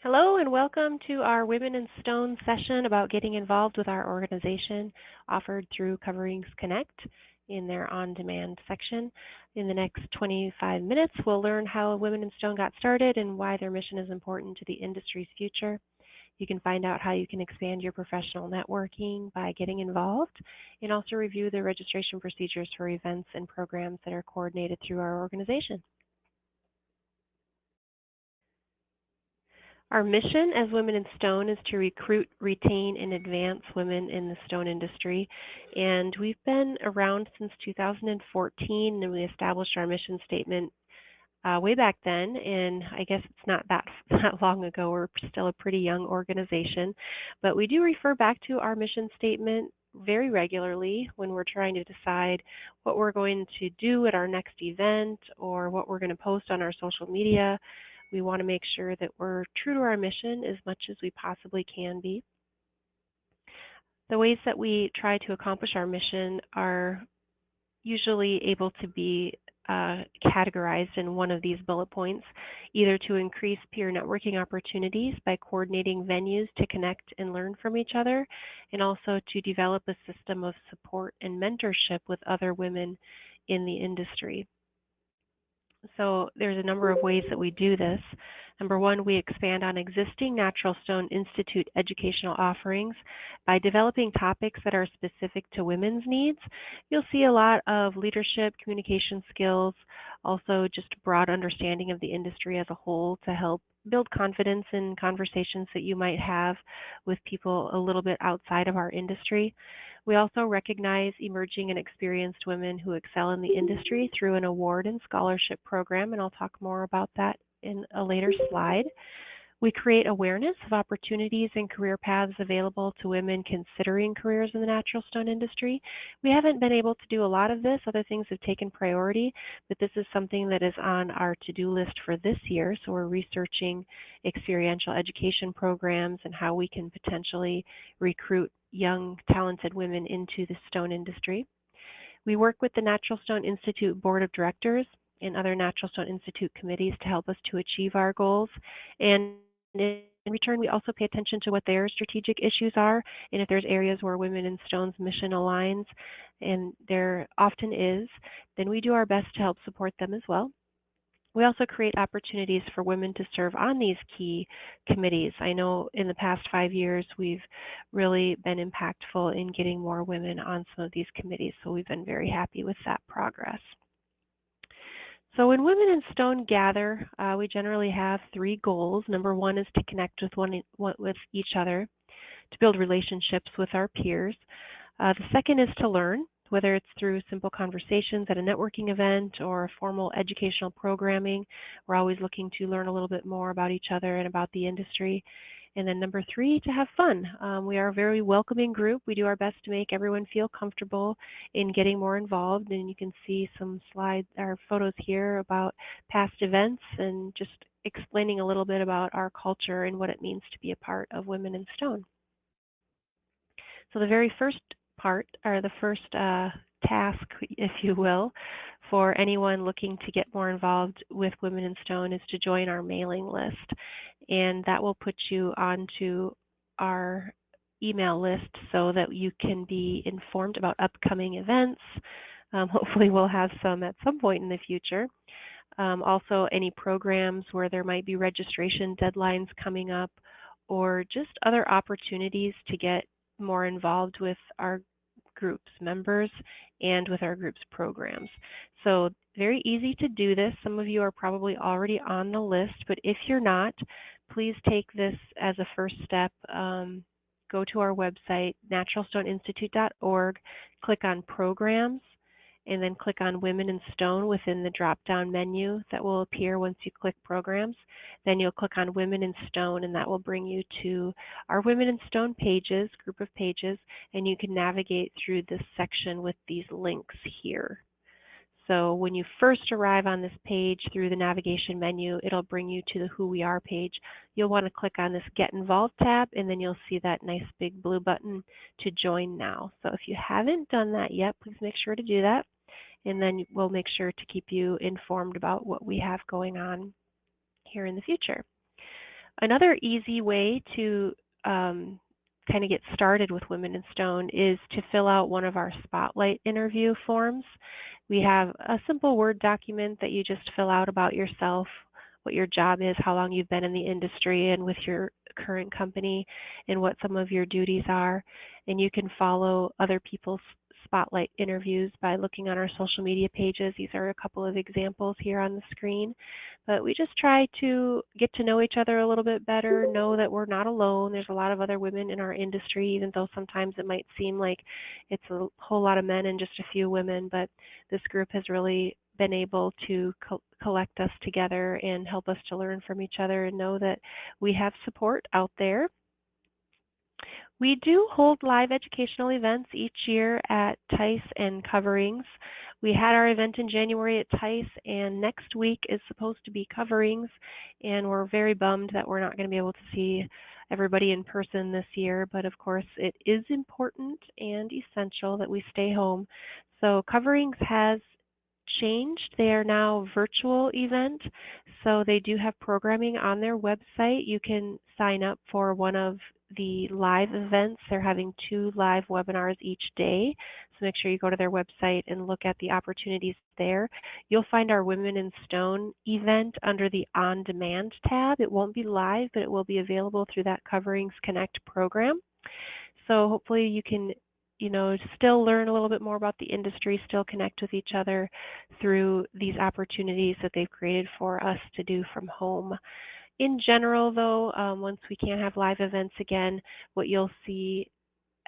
Hello and welcome to our Women in Stone session about getting involved with our organization, offered through Coverings Connect in their on-demand section. In the next 25 minutes, we'll learn how Women in Stone got started and why their mission is important to the industry's future. You can find out how you can expand your professional networking by getting involved, and also review the registration procedures for events and programs that are coordinated through our organization. Our mission as Women in Stone is to recruit, retain, and advance women in the stone industry. And we've been around since 2014, and we established our mission statement way back then. And I guess it's not that long ago. We're still a pretty young organization. But we do refer back to our mission statement very regularly when we're trying to decide what we're going to do at our next event or what we're going to post on our social media. We want to make sure that we're true to our mission as much as we possibly can be. The ways that we try to accomplish our mission are usually able to be categorized in one of these bullet points, either to increase peer networking opportunities by coordinating venues to connect and learn from each other, and also to develop a system of support and mentorship with other women in the industry. So there's a number of ways that we do this. Number one, we expand on existing Natural Stone Institute educational offerings by developing topics that are specific to women's needs. You'll see a lot of leadership, communication skills, also just broad understanding of the industry as a whole to help build confidence in conversations that you might have with people a little bit outside of our industry. We also recognize emerging and experienced women who excel in the industry through an award and scholarship program, and I'll talk more about that in a later slide. We create awareness of opportunities and career paths available to women considering careers in the natural stone industry. We haven't been able to do a lot of this. Other things have taken priority, but this is something that is on our to-do list for this year. So we're researching experiential education programs and how we can potentially recruit young, talented women into the stone industry. We work with the Natural Stone Institute Board of Directors and other Natural Stone Institute committees to help us to achieve our goals. And in return, we also pay attention to what their strategic issues are, and if there's areas where Women in Stone's mission aligns, and there often is, then we do our best to help support them as well. We also create opportunities for women to serve on these key committees. I know in the past 5 years, we've really been impactful in getting more women on some of these committees, so we've been very happy with that progress. So when Women in Stone gather, we generally have 3 goals. Number one is to connect with each other, to build relationships with our peers. The second is to learn, whether it's through simple conversations at a networking event or formal educational programming. We're always looking to learn a little bit more about each other and about the industry. And then number 3, to have fun. We are a very welcoming group. We do our best to make everyone feel comfortable in getting more involved. And you can see some slides or photos here about past events and just explaining a little bit about our culture and what it means to be a part of Women in Stone. So the very first part, or the first task, if you will, for anyone looking to get more involved with Women in Stone is to join our mailing list. And that will put you onto our email list so that you can be informed about upcoming events. Hopefully we'll have some at some point in the future. Also any programs where there might be registration deadlines coming up, or just other opportunities to get more involved with our group's members and with our group's programs. So very easy to do this. Some of you are probably already on the list, but if you're not, please take this as a first step. Go to our website, naturalstoneinstitute.org, click on Programs, and then click on Women in Stone within the drop-down menu that will appear once you click Programs. Then you'll click on Women in Stone, and that will bring you to our Women in Stone pages, group of pages, and you can navigate through this section with these links here. So when you first arrive on this page through the navigation menu, it'll bring you to the Who We Are page. You'll want to click on this Get Involved tab, and then you'll see that nice big blue button to join now. So if you haven't done that yet, please make sure to do that. And then we'll make sure to keep you informed about what we have going on here in the future. Another easy way to kind of get started with Women in Stone is to fill out one of our spotlight interview forms. We have a simple Word document that you just fill out about yourself, what your job is, how long you've been in the industry and with your current company, and what some of your duties are. And you can follow other people's spotlight interviews by looking on our social media pages. These are a couple of examples here on the screen. But we just try to get to know each other a little bit better, know that we're not alone. There's a lot of other women in our industry, even though sometimes it might seem like it's a whole lot of men and just a few women. But this group has really been able to collect us together and help us to learn from each other and know that we have support out there. We do hold live educational events each year at TICE and Coverings. We had our event in January at TICE, and next week is supposed to be Coverings, and we're very bummed that we're not going to be able to see everybody in person this year, but of course it is important and essential that we stay home. So Coverings has changed. They are now virtual event, so they do have programming on their website. You can sign up for one of the live events. They're having 2 live webinars each day, so make sure you go to their website and look at the opportunities there. You'll find our Women in Stone event under the On Demand tab. It won't be live, but it will be available through that Coverings Connect program. So hopefully you can, still learn a little bit more about the industry, still connect with each other through these opportunities that they've created for us to do from home. In general, though, once we can have live events again, what you'll see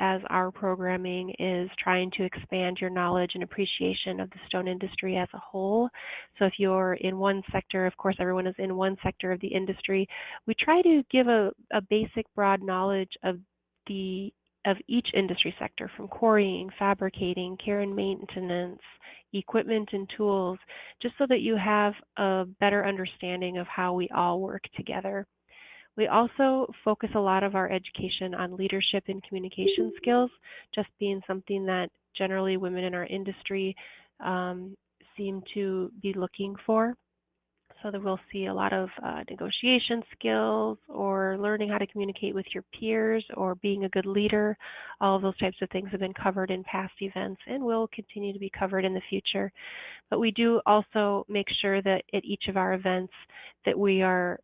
as our programming is trying to expand your knowledge and appreciation of the stone industry as a whole. So if you're in one sector, of course everyone is in one sector of the industry, we try to give a basic broad knowledge of each industry sector, from quarrying, fabricating, care and maintenance, equipment and tools, just so that you have a better understanding of how we all work together. We also focus a lot of our education on leadership and communication skills, just being something that generally women in our industry seem to be looking for. So that we'll see a lot of negotiation skills, or learning how to communicate with your peers, or being a good leader. All of those types of things have been covered in past events and will continue to be covered in the future. But we do also make sure that at each of our events that we are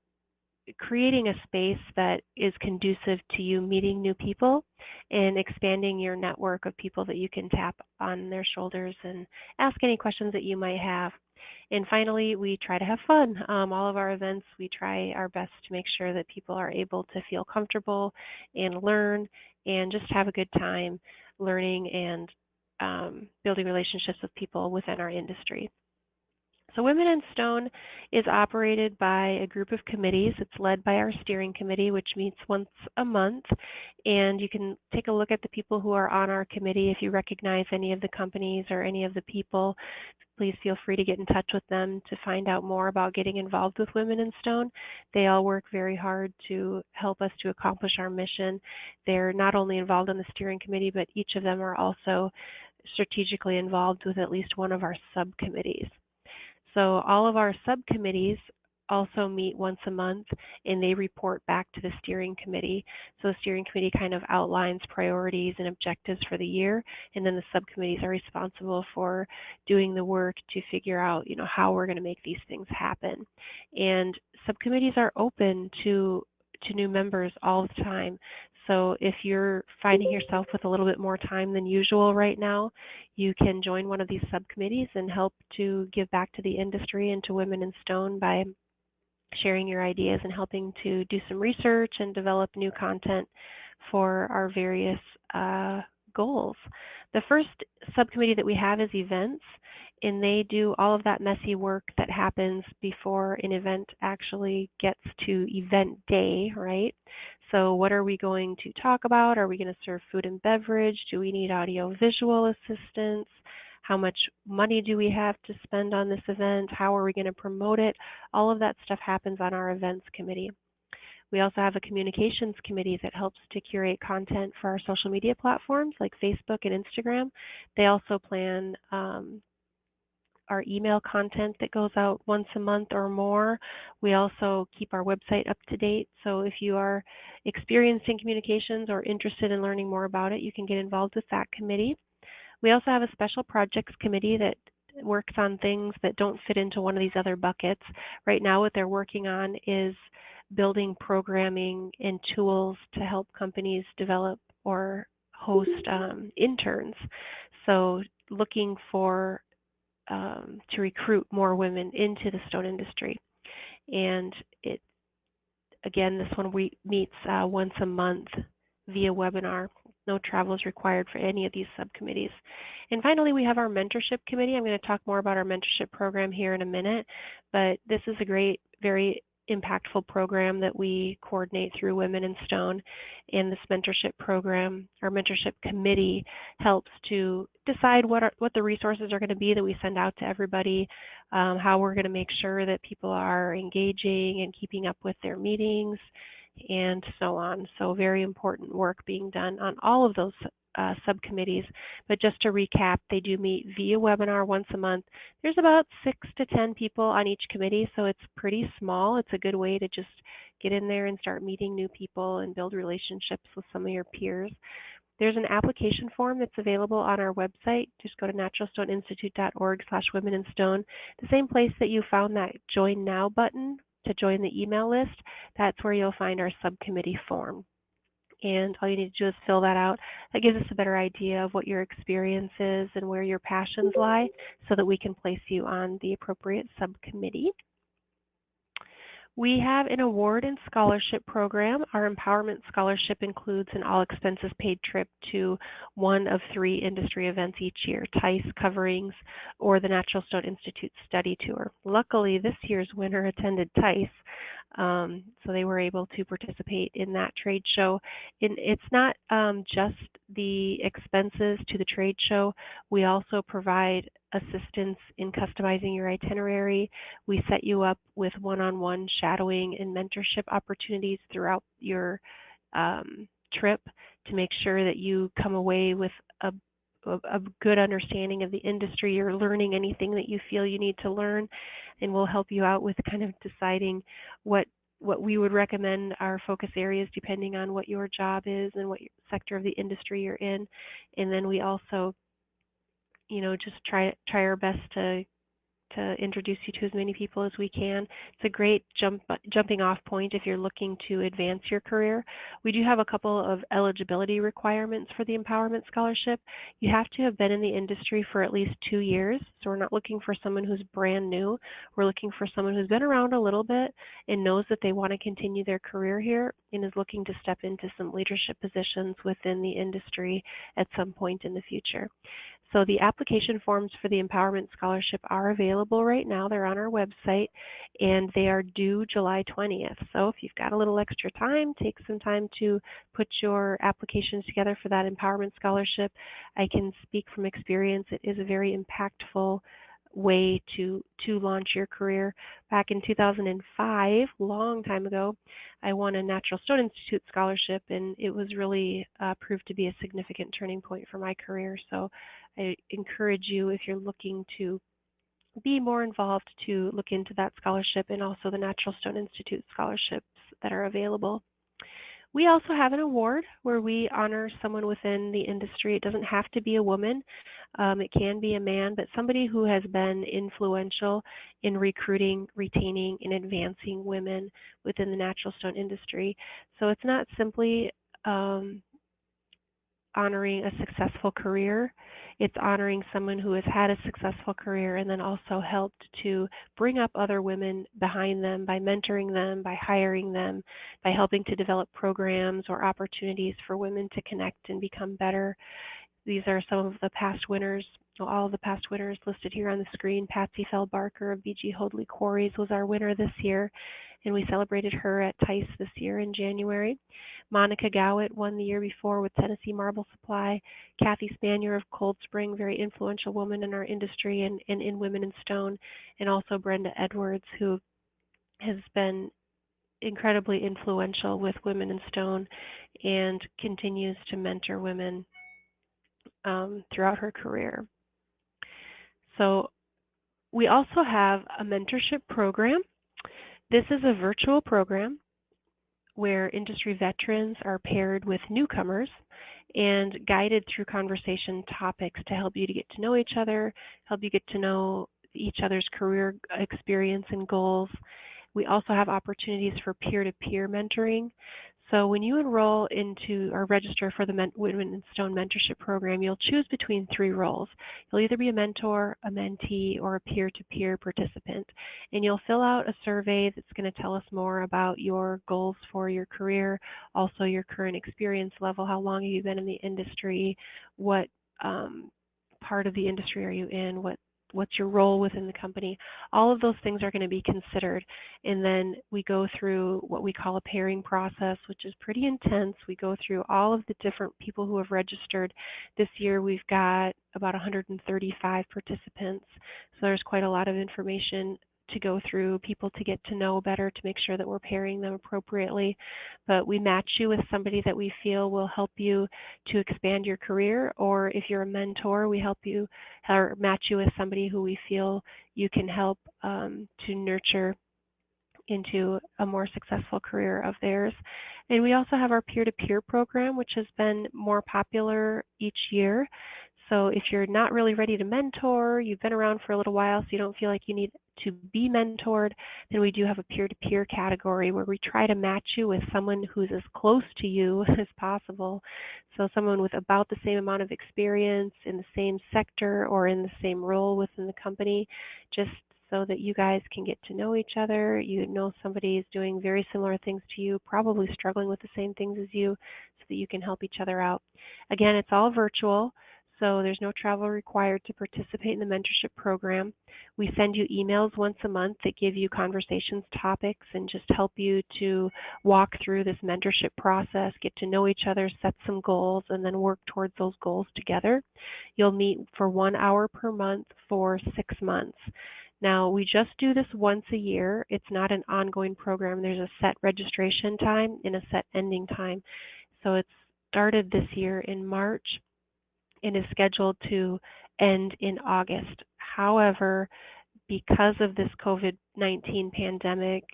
creating a space that is conducive to you meeting new people and expanding your network of people that you can tap on their shoulders and ask any questions that you might have. And finally, we try to have fun. All of our events, we try our best to make sure that people are able to feel comfortable and learn and just have a good time learning and building relationships with people within our industry. So Women in Stone is operated by a group of committees. It's led by our steering committee, which meets once a month. And you can take a look at the people who are on our committee. If you recognize any of the companies or any of the people, please feel free to get in touch with them to find out more about getting involved with Women in Stone. They all work very hard to help us to accomplish our mission. They're not only involved in the steering committee, but each of them are also strategically involved with at least one of our subcommittees. So all of our subcommittees also meet once a month, and they report back to the steering committee. So the steering committee kind of outlines priorities and objectives for the year, and then the subcommittees are responsible for doing the work to figure out, how we're going to make these things happen. And subcommittees are open to new members all the time. So if you're finding yourself with a little bit more time than usual right now, you can join one of these subcommittees and help to give back to the industry and to Women in Stone by sharing your ideas and helping to do some research and develop new content for our various goals. The first subcommittee that we have is events, and they do all of that messy work that happens before an event actually gets to event day, right? So what are we going to talk about? Are we going to serve food and beverage? Do we need audio visual assistance? How much money do we have to spend on this event? How are we going to promote it? All of that stuff happens on our events committee. We also have a communications committee that helps to curate content for our social media platforms like Facebook and Instagram. They also plan our email content that goes out once a month or more. We also keep our website up to date. So if you are experienced in communications or interested in learning more about it, you can get involved with that committee. We also have a special projects committee that works on things that don't fit into one of these other buckets. Right now, what they're working on is building programming and tools to help companies develop or host interns. So looking for to recruit more women into the stone industry. And it again, this one meets once a month via webinar. No travel is required for any of these subcommittees. And finally, we have our mentorship committee. I'm going to talk more about our mentorship program here in a minute, but this is a great, very impactful program that we coordinate through Women in Stone. And this mentorship program, our mentorship committee, helps to decide what the resources are going to be that we send out to everybody, how we're going to make sure that people are engaging and keeping up with their meetings, and so on. So very important work being done on all of those subcommittees. But just to recap, they do meet via webinar once a month. There's about 6 to 10 people on each committee, so it's pretty small. It's a good way to just get in there and start meeting new people and build relationships with some of your peers. There's an application form that's available on our website. Just go to naturalstoneinstitute.org/womeninstone. The same place that you found that Join Now button to join the email list, that's where you'll find our subcommittee form. And all you need to do is fill that out. That gives us a better idea of what your experience is and where your passions lie so that we can place you on the appropriate subcommittee. We have an award and scholarship program. Our empowerment scholarship includes an all-expenses-paid trip to one of 3 industry events each year, TICE coverings or the Natural Stone Institute study tour. Luckily, this year's winner attended TICE, so they were able to participate in that trade show. And it's not just the expenses to the trade show. We also provide assistance in customizing your itinerary. We set you up with one-on-one shadowing and mentorship opportunities throughout your trip to make sure that you come away with a good understanding of the industry. You're learning anything that you feel you need to learn, and we'll help you out with kind of deciding what we would recommend our focus areas depending on what your job is and what sector of the industry you're in. And then we also, just try our best to introduce you to as many people as we can. It's a great jumping off point if you're looking to advance your career. We do have a couple of eligibility requirements for the Empowerment Scholarship. You have to have been in the industry for at least 2 years. So we're not looking for someone who's brand new. We're looking for someone who's been around a little bit and knows that they want to continue their career here and is looking to step into some leadership positions within the industry at some point in the future. So the application forms for the Empowerment Scholarship are available right now. They're on our website, and they are due July 20th. So if you've got a little extra time, take some time to put your applications together for that Empowerment Scholarship. I can speak from experience. It is a very impactful way to launch your career. Back in 2005, long time ago, I won a Natural Stone Institute scholarship, and it was really proved to be a significant turning point for my career. So I encourage you, if you're looking to be more involved, to look into that scholarship and also the Natural Stone Institute scholarships that are available. We also have an award where we honor someone within the industry. It doesn't have to be a woman. It can be a man, but somebody who has been influential in recruiting, retaining, and advancing women within the natural stone industry. So it's not simply honoring a successful career. It's honoring someone who has had a successful career and then also helped to bring up other women behind them by mentoring them, by hiring them, by helping to develop programs or opportunities for women to connect and become better. These are some of the past winners. All of the past winners listed here on the screen. Patsy Fell Barker of B.G. Hoadley Quarries was our winner this year, and we celebrated her at TICE this year in January. Monica Gowett won the year before with Tennessee Marble Supply. Kathy Spanier of Cold Spring, very influential woman in our industry and in Women in Stone, and also Brenda Edwards, who has been incredibly influential with Women in Stone and continues to mentor women throughout her career. So We also have a mentorship program. This is a virtual program where industry veterans are paired with newcomers and guided through conversation topics to help you to get to know each other, help you get to know each other's career experience and goals. We also have opportunities for peer-to-peer mentoring. So when you enroll into or register for the Women in Stone Mentorship Program, you'll choose between three roles. You'll either be a mentor, a mentee, or a peer-to-peer participant. And you'll fill out a survey that's going to tell us more about your goals for your career, also your current experience level, how long have you been in the industry, what part of the industry are you in, what's your role within the company. All of those things are going to be considered. And then we go through what we call a pairing process, which is pretty intense. We go through all of the different people who have registered. This year we've got about 135 participants. So there's quite a lot of information to go through, people to get to know better, to make sure that we're pairing them appropriately. But we match you with somebody that we feel will help you to expand your career, or if you're a mentor, we help you or match you with somebody who we feel you can help to nurture into a more successful career of theirs. And we also have our peer-to-peer program, which has been more popular each year. So if you're not really ready to mentor, you've been around for a little while, so you don't feel like you need to be mentored, then we do have a peer-to-peer category where we try to match you with someone who's as close to you as possible. So someone with about the same amount of experience in the same sector or in the same role within the company, just so that you guys can get to know each other. You know somebody is doing very similar things to you, probably struggling with the same things as you, so that you can help each other out. Again, it's all virtual, so there's no travel required to participate in the mentorship program. We send you emails once a month that give you conversations topics and just help you to walk through this mentorship process, get to know each other, set some goals, and then work towards those goals together. You'll meet for 1 hour per month for 6 months. Now, we just do this once a year. It's not an ongoing program. There's a set registration time and a set ending time. So it's started this year in March and is scheduled to end in August. However, because of this COVID-19 pandemic,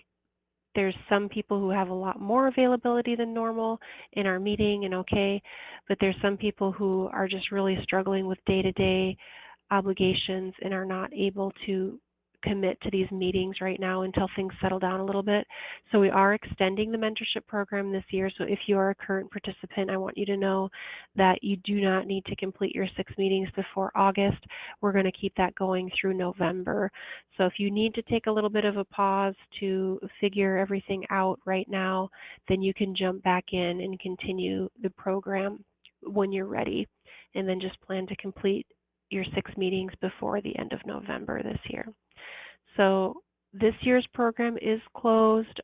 there's some people who have a lot more availability than normal in our meeting and okay, but there's some people who are just really struggling with day-to-day obligations and are not able to commit to these meetings right now until things settle down a little bit. So we are extending the mentorship program this year. So if you are a current participant, I want you to know that you do not need to complete your 6 meetings before August. We're going to keep that going through November. So if you need to take a little bit of a pause to figure everything out right now, then you can jump back in and continue the program when you're ready, and then just plan to complete your 6 meetings before the end of November this year. So this year's program is closed.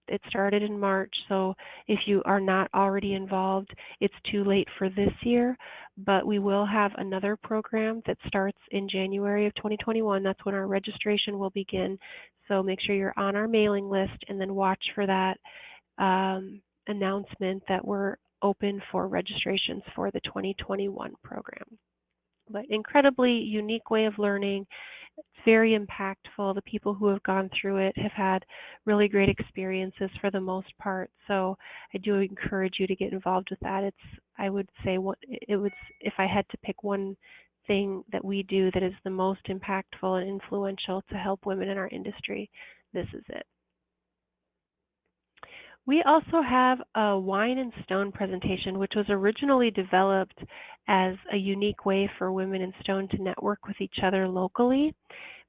It started in March, so if you are not already involved, it's too late for this year, but we will have another program that starts in January of 2021. That's when our registration will begin. So make sure you're on our mailing list and then watch for that announcement that we're open for registrations for the 2021 program. But incredibly unique way of learning. It's very impactful. The people who have gone through it have had really great experiences for the most part. So I do encourage you to get involved with that. I would say if I had to pick one thing that we do that is the most impactful and influential to help women in our industry, this is it. We also have a wine and stone presentation, which was originally developed as a unique way for women in stone to network with each other locally,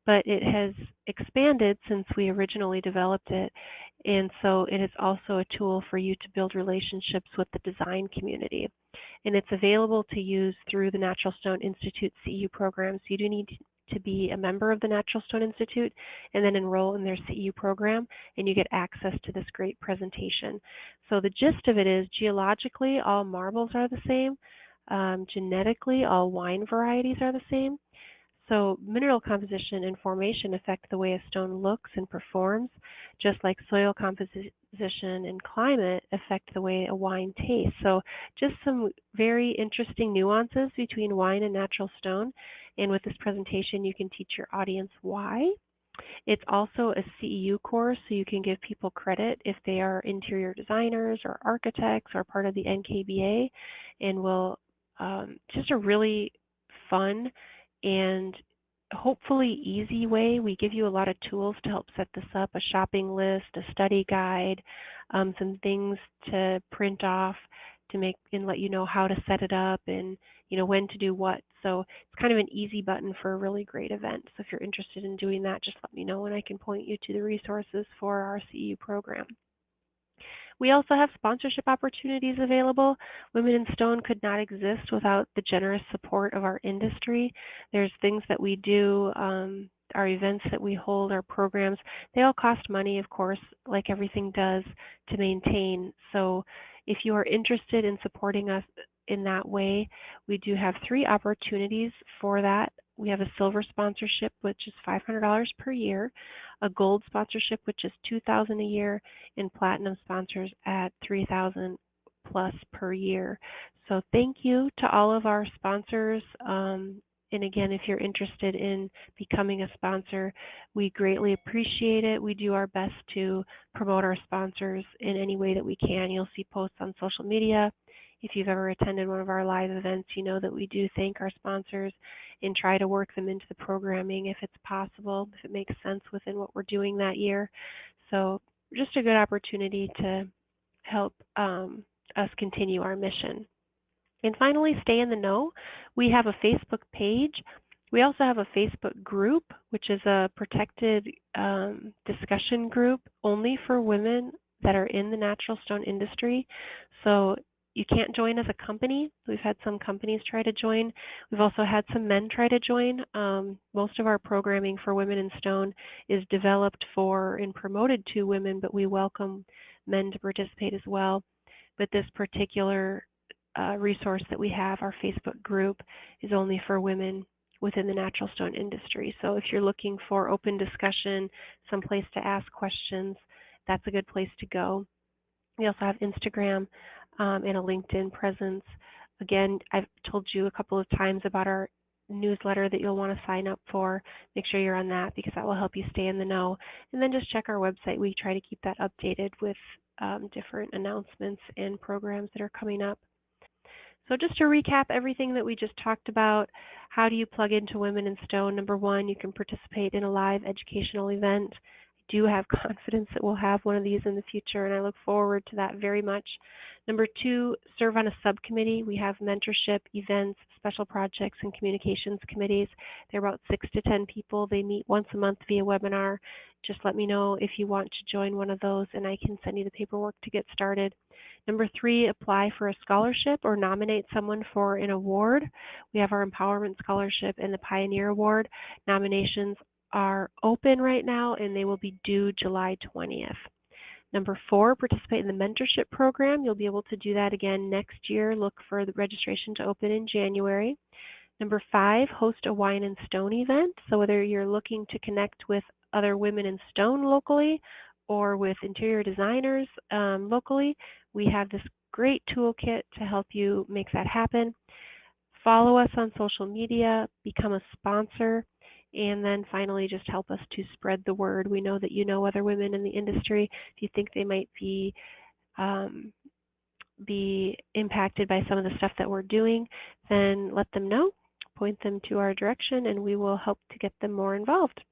but it has expanded since we originally developed it. And so it is also a tool for you to build relationships with the design community. And it's available to use through the Natural Stone Institute CEU program. So you do need to be a member of the Natural Stone Institute and then enroll in their CEU program, and you get access to this great presentation. So the gist of it is, geologically, all marbles are the same. Genetically, all wine varieties are the same. So mineral composition and formation affect the way a stone looks and performs, just like soil composition and climate affect the way a wine tastes. So just some very interesting nuances between wine and natural stone. And with this presentation, you can teach your audience why. It's also a CEU course, so you can give people credit if they are interior designers or architects or part of the NKBA, and will just a really fun and hopefully easy way. We give you a lot of tools to help set this up, a shopping list, a study guide, some things to print off to make and let you know how to set it up and when to do what. So it's kind of an easy button for a really great event. So if you're interested in doing that, just let me know and I can point you to the resources for our CEU program. We also have sponsorship opportunities available. Women in Stone could not exist without the generous support of our industry. There's things that we do, our events that we hold, our programs, they all cost money, of course, like everything does, to maintain. So if you are interested in supporting us in that way, we do have 3 opportunities for that. We have a silver sponsorship, which is $500 per year, a gold sponsorship, which is $2,000 a year, and platinum sponsors at $3,000 plus per year. So thank you to all of our sponsors. And again, if you're interested in becoming a sponsor, we greatly appreciate it. We do our best to promote our sponsors in any way that we can. You'll see posts on social media. If you've ever attended one of our live events, you know that we do thank our sponsors and try to work them into the programming if it's possible, if it makes sense within what we're doing that year. So just a good opportunity to help us continue our mission. And finally, stay in the know. We have a Facebook page. We also have a Facebook group, which is a protected discussion group only for women that are in the natural stone industry. So you can't join as a company. We've had some companies try to join. We've also had some men try to join. Most of our programming for Women in Stone is developed for and promoted to women, but we welcome men to participate as well. But this particular resource that we have, our Facebook group, is only for women within the natural stone industry. So if you're looking for open discussion, some place to ask questions, that's a good place to go. We also have Instagram and a LinkedIn presence. Again, I've told you a couple of times about our newsletter that you'll want to sign up for. Make sure you're on that because that will help you stay in the know. And then just check our website. We try to keep that updated with different announcements and programs that are coming up. So just to recap everything that we just talked about, how do you plug into Women in Stone? Number 1, you can participate in a live educational event. I do have confidence that we'll have one of these in the future, and I look forward to that very much. Number 2, serve on a subcommittee. We have mentorship, events, special projects, and communications committees. They're about 6 to 10 people. They meet once a month via webinar. Just let me know if you want to join one of those, and I can send you the paperwork to get started. Number 3, apply for a scholarship or nominate someone for an award. We have our Empowerment Scholarship and the Pioneer Award. Nominations are open right now and they will be due July 20th. Number 4, participate in the Mentorship Program. You'll be able to do that again next year. Look for the registration to open in January. Number 5, host a Wine and Stone event. So whether you're looking to connect with other women in stone locally or with interior designers locally, we have this great toolkit to help you make that happen. Follow us on social media, become a sponsor, and then finally just help us to spread the word. We know that you know other women in the industry. If you think they might be impacted by some of the stuff that we're doing, then let them know, point them to our direction, and we will help to get them more involved.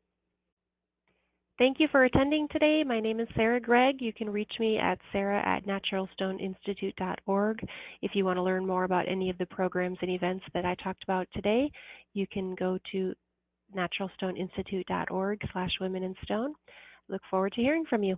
Thank you for attending today. My name is Sarah Gregg. You can reach me at sarah@naturalstoneinstitute.org. If you want to learn more about any of the programs and events that I talked about today, you can go to naturalstoneinstitute.org/womeninstone. Look forward to hearing from you.